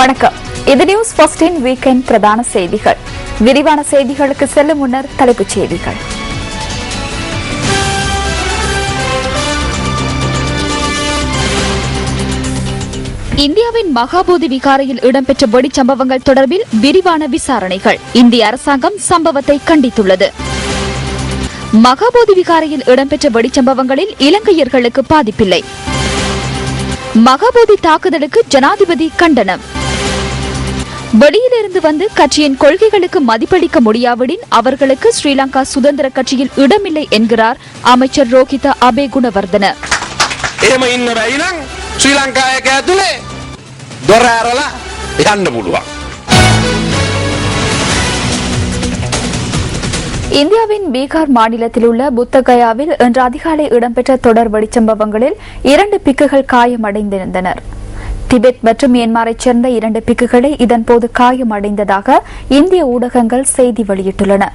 வணக்கம். இது news ஃபர்ஸ்டின் weekend பிரதான செய்திகள். விரிவான செய்திகளுக்கு செல்லும் முன்னர் தலைப்புச் செய்திகள். இந்தியாவின் மகாபோதி விகாரையில் இடம்பெற்ற வெடிச்சம்பவங்கள் தொடர்பில் விரிவான விசாரணைகள். இந்திய அரசாங்கம் சம்பவத்தை கண்டித்துள்ளது. மகாபோதி விகாரையில் இடம்பெற்ற வெடிச்சம்பவங்களில் இலங்கையர்களுக்கு பாதிப்பில்லை. மகாபோதி தாக்குதலுக்கு ஜனாதிபதி கண்டனம். வெளியிலிருந்து வந்து கட்சியின் கொள்கைகளுக்கு மதிப்பளிக்க முடியாவிடின் அவர்களுக்கு ஸ்ரீலங்கா சுதந்திர கட்சியில் இடமில்லை என்கிறார் அமைச்சர் ரோஹித அபேகுணவர்தன. இந்தியாவின் பீகார் மாநிலத்தில் உள்ள புத்தகயாவில் இன்று அதிகாலை இடம்பெற்ற தொடர் வெடிச்சம்பவங்களில் 2 பிக்குகள் காயமடைந்திருந்தனர். திபெத் மற்றும் மியான்மரைச் சேர்ந்த 2 பிக்குகளே இதன்போது காயமடைந்ததாக இந்திய ஊடகங்கள் செய்தி வெளியிட்டுள்ளன.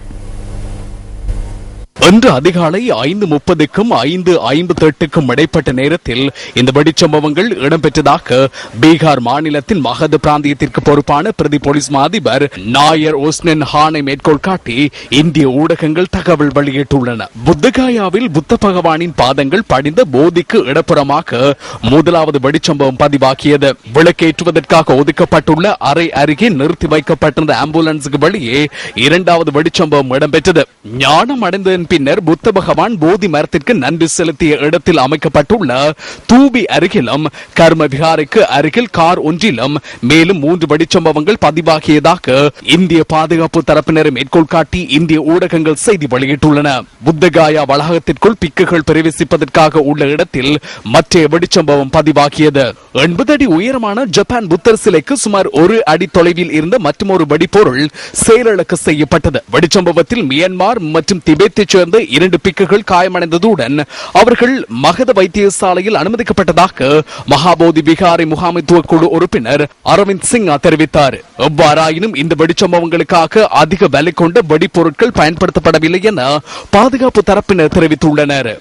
இன்று அதிகாலை 5:30க்கும் 5:58க்கும் இடைப்பட்ட நேரத்தில் இந்த வெடிச்சம்பவங்கள் இடம்பெற்றதாக பீகார் மாநிலத்தின் மகத பிராந்தியத்திற்கு பொறுப்பான பிரதி போலீஸ் அதிபர் நாயர் ஓஸ்னன் ஹானை மேற்கோள் காட்டி இந்திய ஊடகங்கள் தகவல் வெளியிட்டுள்ளன. புத்தகாயாவில் புத்த பகவானின் பாதங்கள் படிந்த போதிக்கு இடப்புறமாக முதலாவது வெடிச்சம்பவம் பதிவாகியது. விளக்கேற்றுவதற்காக ஒதுக்கப்பட்டுள்ள அறை அருகே நிறுத்தி வைக்கப்பட்டிருந்த ஆம்புலன்ஸுக்கு வெளியே 2வது வெடிச்சம்பவம் இடம்பெற்றது. ஞானம் அடைந்த பின்னர் புத்த பகவான் போதி மரத்திற்கு நன்றி செலுத்திய இடத்தில் அமைக்கப்பட்டுள்ள தூபி அருகிலும் கர்ம விகாரைக்கு அருகில் கார் ஒன்றிலும் மேலும் 3 வெடிச்சம்பவங்கள் பதிவாகியதாக இந்திய பாதுகாப்பு தரப்பினரை மேற்கோள் காட்டி இந்திய ஊடகங்கள் செய்தி வெளியிட்டுள்ளன. புத்தகாயா வளாகத்திற்குள் பிக்குகள் பிரவேசிப்பதற்காக உள்ள இடத்தில் மற்ற வெடிச்சம்பவம் பதிவாகியது. 80 அடி உயரமான ஜப்பான் புத்தர் சிலைக்கு சுமார் 1 அடி தொலைவில் இருந்த மற்றொரு வெடிப்பொருள் செயலிழக்க செய்யப்பட்டது. வெடிச்சம்பவத்தில் மியான்மர் மற்றும் திபெத்தை சேர்ந்த 2 பிக்குகள் காயமடைந்ததுடன் அவர்கள் மகத வைத்தியசாலையில் அனுமதிக்கப்பட்டதாக மகாபோதி விகாரை முகாமைத்துவ குழு உறுப்பினர் அரவிந்த் சிங் தெரிவித்தார். எவ்வாறாயினும் இந்த வெடிச்சம்பவங்களுக்காக அதிக விலை கொண்ட வெடிப்பொருட்கள் பயன்படுத்தப்படவில்லை என பாதுகாப்பு தரப்பினர் தெரிவித்துள்ளனர்.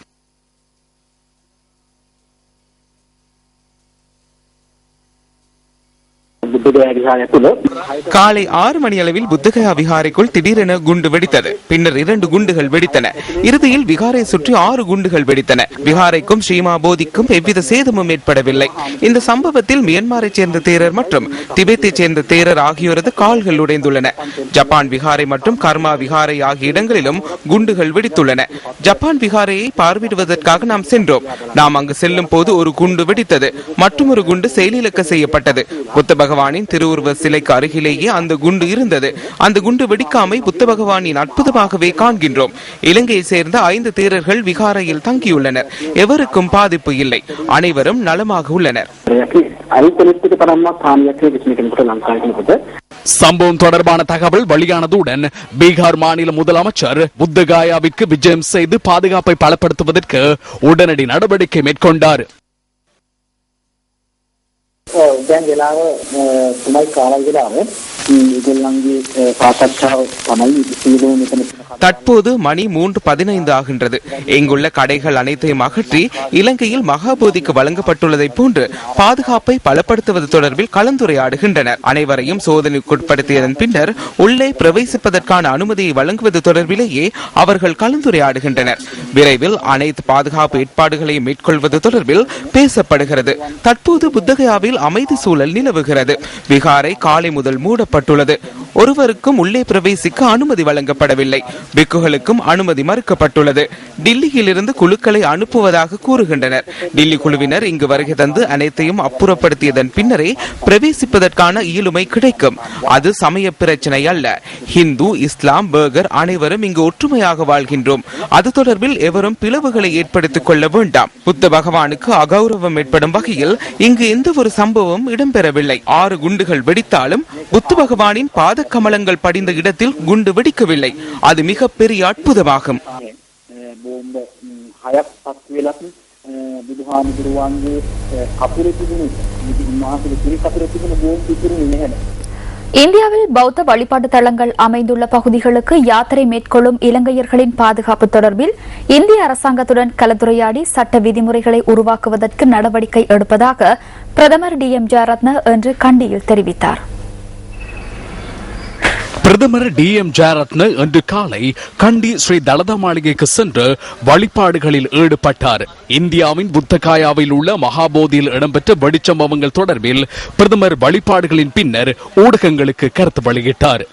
காலை 6 மணி அளவில் புத்தகயா விகாரைக்குள் திடீரென குண்டு வெடித்தது. பின்னர் 2 குண்டுகள் வெடித்தன. இறுதியில் விகாரை சுற்றி 6 குண்டுகள் வெடித்தன. விகாரைக்கும் ஸ்ரீமா போதிக்கும் எவ்வித சேதமும் ஏற்படவில்லை. இந்த சம்பவத்தில் மியான்மரை சேர்ந்த தேரர் மற்றும் திபெத்தை சேர்ந்த தேரர் ஆகியோரது கால்கள் உடைந்துள்ளன. ஜப்பான் விகாரை மற்றும் கர்மா விகாரை ஆகிய இடங்களிலும் குண்டுகள் வெடித்துள்ளன. ஜப்பான் விகாரையை பார்வையிடுவதற்காக நாம் சென்றோம். நாம் அங்கு செல்லும் போது ஒரு குண்டு வெடித்தது. மற்றொரு குண்டு செயலிழக்க செய்யப்பட்டது. புத்த பகவானின் திருவுருவ சிலைக்கு அருகிலேயே அந்த குண்டு இருந்தது. அந்த குண்டு வெடிக்காமை புத்த பகவானின் அற்புதமாகவே காண்கின்றோம். இலங்கையை சேர்ந்த 5 தேரர்கள் விகாரையில் தங்கியுள்ளனர். எவருக்கும் பாதிப்பு இல்லை. அனைவரும் நலமாக உள்ளனர். சம்பவம் தொடர்பான தகவல் வெளியானதுடன் பீகார் மாநில முதலமைச்சர் புத்தகாயாவிற்கு விஜயம் செய்து பாதுகாப்பை பலப்படுத்துவதற்கு உடனடி நடவடிக்கை மேற்கொண்டார். தற்போது மணி 3:15 ஆகின்றது. இங்குள்ள கடைகள் அனைத்தையும் அகற்றி இலங்கையில் மகாபோதிக்கு வழங்கப்பட்டுள்ளதை போன்று பாதுகாப்பை பலப்படுத்துவது தொடர்பில் கலந்துரையாடுகின்றனர். அனைவரையும் சோதனைக்குட்படுத்தியதன் பின்னர் உள்ளே பிரவேசிப்பதற்கான அனுமதியை வழங்குவது தொடர்பிலேயே அவர்கள் கலந்துரையாடுகின்றனர். விரைவில் அனைத்து பாதுகாப்பு ஏற்பாடுகளையும் மேற்கொள்வது தொடர்பில் பேசப்படுகிறது. தற்போது புத்தகயாவில் அமைதி சூழல் நிலவுகிறது. விகாரை காலை முதல் மூடப்பட்டுள்ளது. ஒருவருக்கும் உள்ளே பிரவேசிக்க அனுமதி வழங்கப்படவில்லை. பிக்குகளுக்கும் அனுமதி மறுக்கப்பட்டுள்ளது. டில்லியில் இருந்து குழுக்களை அனுப்புவதாக கூறுகின்றனர். டில்லி குழுவினர் இங்கு வருகை தந்து அனைத்தையும் அப்புறப்படுத்தியதன் பின்னரே பிரவேசிப்பதற்கான இயலுமை கிடைக்கும். அது சமய பிரச்சனை அல்ல. ஹிந்து, இஸ்லாம், பர்கர் அனைவரும் இங்கு ஒற்றுமையாக வாழ்கின்றோம். அது தொடர்பில் எவரும் பிளவுகளை ஏற்படுத்திக் கொள்ள வேண்டாம். புத்த பகவானுக்கு அகௌரவம் ஏற்படும் வகையில் இங்கு எந்த ஒரு சம்பவம் இடம்பெறவில்லை. 6 குண்டுகள் வெடித்தாலும் புத்த பகவானின் பாத கமலங்கள் படிந்த இடத்தில் குண்டு வெடிக்கவில்லை. அது மிக பெரிய அற்புதமாகும். இந்தியாவில் பௌத்த வழிபாட்டு தலங்கள் அமைந்துள்ள பகுதிகளுக்கு யாத்திரை மேற்கொள்ளும் இலங்கையர்களின் பாதுகாப்பு தொடர்பில் இந்திய அரசாங்கத்துடன் கலந்துரையாடி சட்ட விதிமுறைகளை உருவாக்குவதற்கு நடவடிக்கை எடுப்பதாக பிரதமர் டி.எம். ஜெயரத்ன இன்று கண்டியில் தெரிவித்தார். பிரதமர் டி.எம். ஜெயரத்ன இன்று காலை கண்டி ஸ்ரீ தலதா மாளிகைக்கு சென்று வழிபாடுகளில் ஈடுபட்டார். இந்தியாவின் புத்தகாயாவில் உள்ள மகாபோதியில் இடம்பெற்ற வெடிச்சம்பவங்கள் தொடர்பில் பிரதமர் வழிபாடுகளின் பின்னர் ஊடகங்களுக்கு கருத்து வெளியிட்டார்.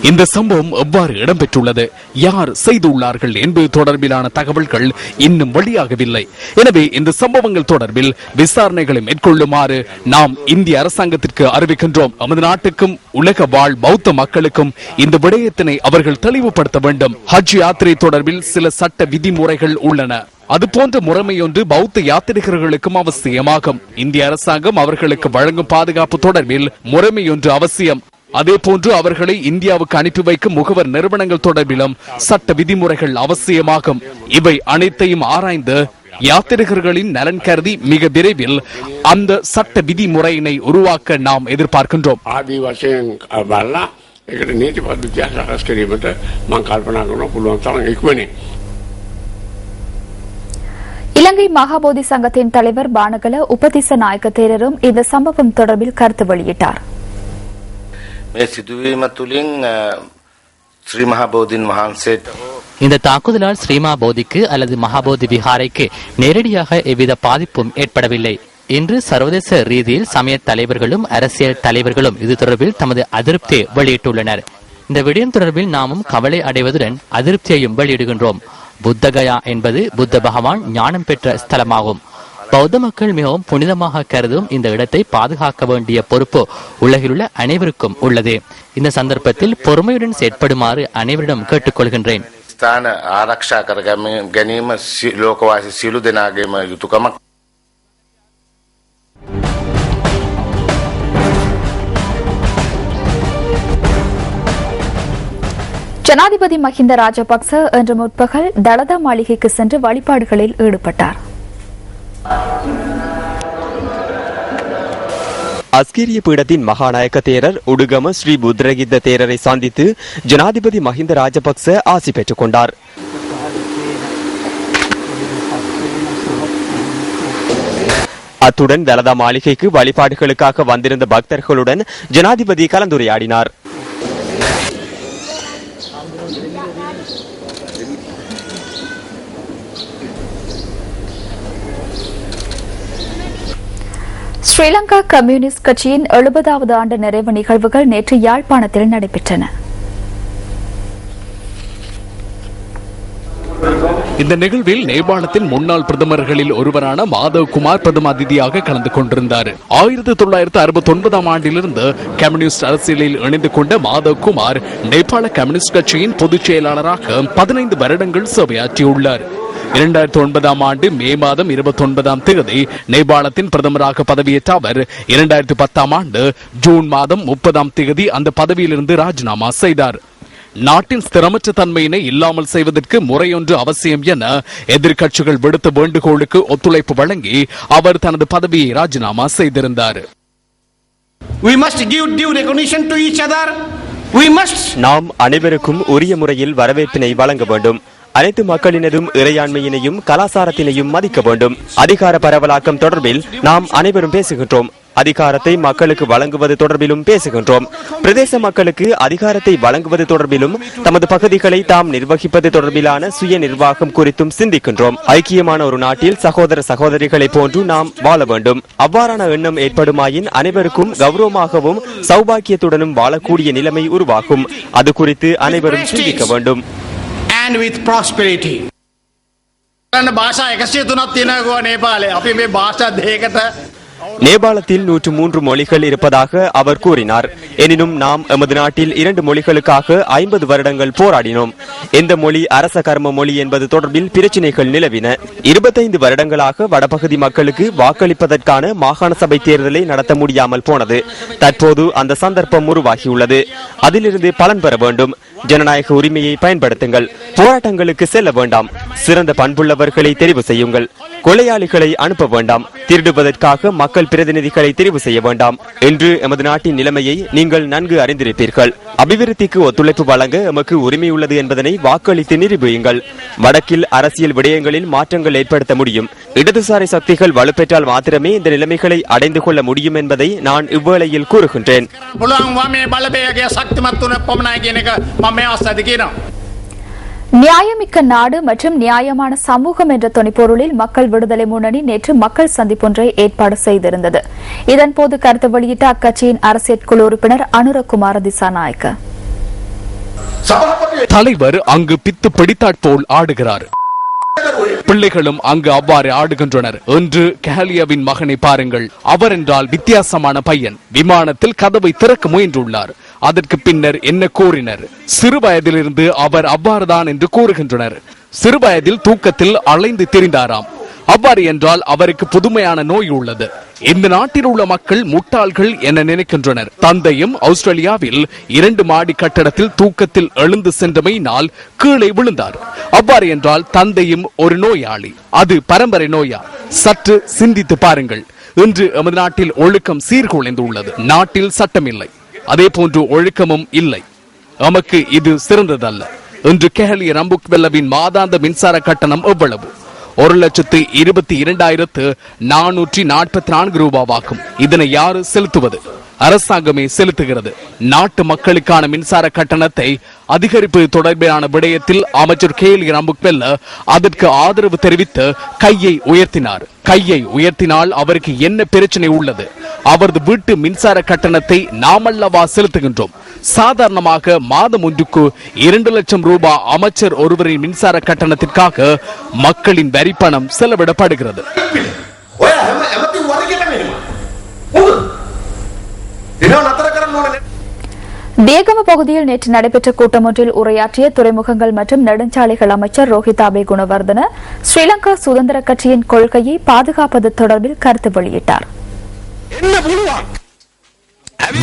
இந்த சம்பவம் எவ்வாறு இடம்பெற்றுள்ளது, யார் செய்துள்ளார்கள் என்பது தொடர்பிலான தகவல்கள் இன்னும் வெளியாகவில்லை. எனவே இந்த சம்பவங்கள் தொடர்பில் விசாரணைகளை மேற்கொள்ளுமாறு நாம் இந்திய அரசாங்கத்திற்கு அறிவிக்கின்றோம். நமது நாட்டுக்கும் உலக வாழ் பௌத்த மக்களுக்கும் இந்த விடயத்தினை அவர்கள் தெளிவுபடுத்த வேண்டும். ஹஜ் யாத்திரை தொடர்பில் சில சட்ட விதிமுறைகள் உள்ளன. அதுபோன்ற முறைமையொன்று பௌத்த யாத்திரிகர்களுக்கும் அவசியமாகும். இந்திய அரசாங்கம் அவர்களுக்கு வழங்கும் பாதுகாப்பு தொடர்பில் முறைமையொன்று அவசியம். அதேபோன்று அவர்களை இந்தியாவுக்கு அனுப்பி வைக்கும் முகவர் நிறுவனங்கள் தொடர்பிலும் சட்ட விதிமுறைகள் அவசியமாகும். இவை அனைத்தையும் ஆராய்ந்து யாத்திரிகர்களின் நலன் கருதி மிக விரைவில் அந்த சட்ட விதிமுறையினை உருவாக்க நாம் எதிர்பார்க்கின்றோம். இலங்கை மகாபோதி சங்கத்தின் தலைவர் பானகல உபதிச நாயக்க தேரரும் இந்த சம்பவம் தொடர்பில் கருத்து வெளியிட்டார். இந்த தாக்குதலால் ஸ்ரீமஹாபோதிக்கு அல்லது மகாபோதி விஹாரைக்கு நேரடியாக எவ்வித பாதிப்பும் ஏற்படவில்லை. இன்று சர்வதேச ரீதியில் சமய தலைவர்களும் அரசியல் தலைவர்களும் இது தொடர்பில் தமது அதிருப்தியை வெளியிட்டுள்ளனர். இந்த விடயம் தொடர்பில் நாமும் கவலை அடைவதுடன் அதிருப்தியையும் வெளியிடுகின்றோம். புத்தகயா என்பது புத்த பகவான் ஞானம் பெற்ற ஸ்தலமாகும். பௌத்த மக்கள் மிகவும் புனிதமாக கருதும் இந்த இடத்தை பாதுகாக்க வேண்டிய பொறுப்பு உலகிலுள்ள அனைவருக்கும் உள்ளது. இந்த சந்தர்ப்பத்தில் பொறுமையுடன் செயற்படுமாறு அனைவரிடம் கேட்டுக்கொள்கின்றேன். ஜனாதிபதி மஹிந்த ராஜபக்ச இன்று முற்பகல் தலதா மாளிகைக்கு சென்று வழிபாடுகளில் ஈடுபட்டார். அஸ்கிரிய பீடத்தின் மகாநாயக்க தேரர் உடுகம ஸ்ரீ புத்ரகித்த தேரரை சந்தித்து ஜனாதிபதி மஹிந்த ராஜபக்ச ஆசி பெற்றுக் கொண்டார். அத்துடன் தலதா மாளிகைக்கு வழிபாடுகளுக்காக வந்திருந்த பக்தர்களுடன் ஜனாதிபதி கலந்துரையாடினார். ஸ்ரீலங்கா கம்யூனிஸ்ட் கட்சியின் 70வது ஆண்டு நிறைவு நிகழ்வுகள் நேற்று யாழ்ப்பாணத்தில் நடைபெற்றன. இந்த நிகழ்வில் நேபாளத்தின் முன்னாள் பிரதமர்களில் ஒருவரான மாதவ் குமார் பிரதம அதிதியாக கலந்து கொண்டிருந்தார். 1969ஆம் ஆண்டிலிருந்து கம்யூனிஸ்ட் அரசியலில் இணைந்து கொண்ட மாதவ் குமார் நேபாள கம்யூனிஸ்ட் கட்சியின் பொதுச் செயலாளராக 15 வருடங்கள் சேவையாற்றியுள்ளார். 2009ஆம் ஆண்டு மே மாதம் 29ஆம் தேதி நேபாளத்தின் பிரதமராக பதவியேற்ற அவர் 2010ஆம் ஆண்டு ஜூன் மாதம் 30ஆம் தேதி அந்த பதவியிலிருந்து ராஜினாமா செய்தார். நாட்டின் ஸ்திரமற்ற தன்மையினை இல்லாமல் செய்வதற்கு முறையொன்று அவசியம் என எதிர்க்கட்சிகள் விடுத்த வேண்டுகோளுக்கு ஒத்துழைப்பு வழங்கி அவர் தனது பதவியை ராஜினாமா செய்திருந்தார். நாம் அனைவருக்கும் உரிய முறையில் வரவேற்பினை வழங்க வேண்டும். அனைத்து மக்களினதும் இறையாண்மையினையும் கலாச்சாரத்தினையும் மதிக்க வேண்டும். அதிகார பரவலாக்கம் தொடர்பில் நாம் அனைவரும் பேசுகின்றோம். அதிகாரத்தை மக்களுக்கு வழங்குவது தொடர்பிலும் பேசுகின்றோம். பிரதேச மக்களுக்கு அதிகாரத்தை வழங்குவது தொடர்பிலும் தமது பகுதிகளை தாம் நிர்வகிப்பது தொடர்பிலான சுய நிர்வாகம் குறித்தும் சிந்திக்கின்றோம். ஐக்கியமான ஒரு நாட்டில் சகோதர சகோதரிகளை போன்று நாம் வாழ வேண்டும். அவ்வாறான எண்ணம் ஏற்படுமாயின் அனைவருக்கும் கௌரவமாகவும் சௌபாக்கியத்துடனும் வாழக்கூடிய நிலைமை உருவாகும். அது குறித்து அனைவரும் சிந்திக்க வேண்டும். with prosperity. භාෂා 103ක් තියෙනවා නේපාලේ. අපි මේ භාෂා දෙකකට நேபாளத்தில் 103 மொழிகள் இருப்பதாக அவர் கூறினார். எனினும் நாம் எமது நாட்டில் 2 மொழிகளுக்காக 50 வருடங்கள் போராடினோம். எந்த மொழி அரச கர்ம மொழி என்பது தொடர்பில் பிரச்சினைகள் நிலவின. 25 வருடங்களாக வடபகுதி மக்களுக்கு வாக்களிப்பதற்கான மாகாண சபை தேர்தலை நடத்த முடியாமல் போனது. தற்போது அந்த சந்தர்ப்பம் உருவாகியுள்ளது. அதிலிருந்து பலன் பெற வேண்டும். ஜனநாயக உரிமையை பயன்படுத்துங்கள். போராட்டங்களுக்கு செல்ல வேண்டாம். சிறந்த பண்புள்ளவர்களை தெரிவு செய்யுங்கள். கொலையாளிகளை அனுப்ப வேண்டாம். திருடுவதற்காக மக்கள் பிரதிநிதிகளை தெரிவு செய்ய வேண்டாம் என்று எமது நாட்டின் நிலைமையை நீங்கள் நன்கு அறிந்திருப்பீர்கள். அபிவிருத்திக்கு ஒத்துழைப்பு வழங்க எமக்கு உரிமை உள்ளது என்பதனை வாக்களித்து நிரூபியுங்கள். வடக்கில் அரசியல் விடயங்களில் மாற்றங்கள் ஏற்படுத்த முடியும். இடதுசாரி சக்திகள் வலுப்பெற்றால் மாத்திரமே இந்த நிலைமைகளை அடைந்து கொள்ள முடியும் என்பதை நான் இவ்வேளையில் கூறுகின்றேன். நியாயமிக்க நாடு மற்றும் நியாயமான சமூகம் என்ற துணைப்பொருளில் மக்கள் விடுதலை முன்னணி நேற்று மக்கள் சந்திப்பொன்றை ஏற்பாடு செய்திருந்தது. இதன்போது கருத்து வெளியிட்ட அக்கட்சியின் அரசியல் குழு உறுப்பினர் அனுரகுமார திசாநாயக்க, தலைவர் அங்கு பித்து பிடித்தாற்போல் ஆடுகிறார், பிள்ளைகளும் அங்கு அவ்வாறு ஆடுகின்றனர் என்று கஹலியாவின் மகனை பாருங்கள். அவர் என்றால் வித்தியாசமான பையன். விமானத்தில் கதவை திறக்க முயன்றுள்ளார். அதற்கு பின்னர் என்ன கூறினர்? சிறு வயதிலிருந்து அவர் அவ்வாறுதான் என்று கூறுகின்றனர். சிறு வயதில் தூக்கத்தில் அலைந்து திரிந்தாராம். அவ்வாறு என்றால் அவருக்கு புதுமையான நோய் உள்ளது. இந்த நாட்டில் உள்ள மக்கள் முட்டாள்கள் என நினைக்கின்றனர். தந்தையும் ஆஸ்திரேலியாவில் 2 மாடி கட்டடத்தில் தூக்கத்தில் எழுந்து சென்றமையினால் கீழே விழுந்தார். அவ்வாறு என்றால் தந்தையும் ஒரு நோயாளி. அது பரம்பரை நோயா? சற்று சிந்தித்து பாருங்கள். இன்று எமது நாட்டில் ஒழுக்கம் சீர்குலைந்து உள்ளது. நாட்டில் சட்டம் இல்லை, அதே போன்று ஒழுக்கமும் இல்லை. நமக்கு இது சிறந்ததல்ல. இன்று கெஹலி ரம்புக் வெல்லவின் மாதாந்த மின்சார கட்டணம் எவ்வளவு? 1,22,444 ரூபாவாகும். இதனை யாரு செலுத்துவது? அரசாங்கமே செலுத்துகிறது. நாட்டு மக்களுக்கான மின்சார கட்டணத்தை அதிகரிப்பு தொடர்பான விடயத்தில் அமைச்சர் கேலி ரம்புக்வெல்ல அதற்கு ஆதரவு தெரிவித்து கையை உயர்த்தினார். கையை உயர்த்தினால் அவருக்கு என்ன பிரச்சனை உள்ளது? அவரது வீட்டு மின்சார கட்டணத்தை நாமல்லவா செலுத்துகின்றோம். சாதாரணமாக மாதம் ஒன்றுக்கு 2 லட்சம் ரூபாய் அமைச்சர் ஒருவரின் மின்சார கட்டணத்திற்காக மக்களின் வரி பணம் செலவிடப்படுகிறது. தேகம பகுதியில் நேற்று நடைபெற்ற கூட்டம் ஒன்றில் உரையாற்றிய துறைமுகங்கள் மற்றும் நெடுஞ்சாலைகள் அமைச்சர் ரோஹிதாபே குணவர்தன ஸ்ரீலங்கா சுதந்திர கட்சியின் கொள்கையை பாதுகாப்பது தொடர்பில் கருத்து வெளியிட்டார்.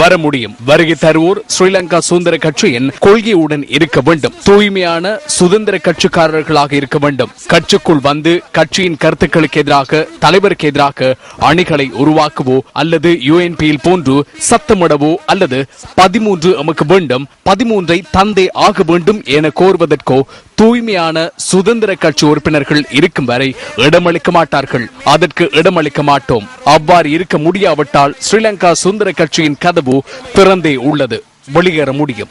வர முடியும். வருகை தருவோர் ஸ்ரீலங்கா சுதந்திர கட்சியின் கொள்கையுடன் இருக்க வேண்டும். தூய்மையான சுதந்திர கட்சிக்காரர்களாக இருக்க வேண்டும். கட்சிக்குள் வந்து கட்சியின் கருத்துக்களுக்கு எதிராக, தலைவருக்கு எதிராக அணிகளை உருவாக்கவோ அல்லது UNPயில் போன்று சத்தமிடவோ அல்லது 13 எமக்கு வேண்டும், 13ஐ தந்தை ஆக வேண்டும் என கோருவதற்கோ தூய்மையான சுதந்திர கட்சி உறுப்பினர்கள் இருக்கும் வரை இடமளிக்க மாட்டார்கள். அதற்கு இடமளிக்க மாட்டோம். அவ்வாறு இருக்க முடியாவிட்டால் ஸ்ரீலங்கா சுதந்திர கட்சியின் கதவு திறந்தே உள்ளது. வெளியேற முடியும்.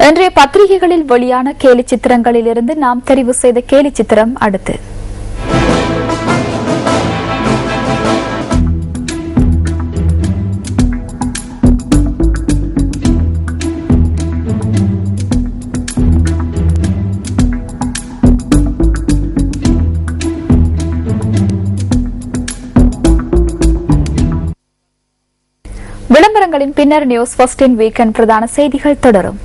இன்றைய பத்திரிகைகளில் வெளியான கேலி சித்திரங்களில் இருந்து நாம் தெரிவு செய்த கேலி சித்திரம் அடுத்து. விளம்பரங்களின் பின்னர் நியூஸ் ஃபர்ஸ்டின் வீக்கெண்ட் பிரதான செய்திகள் தொடரும்.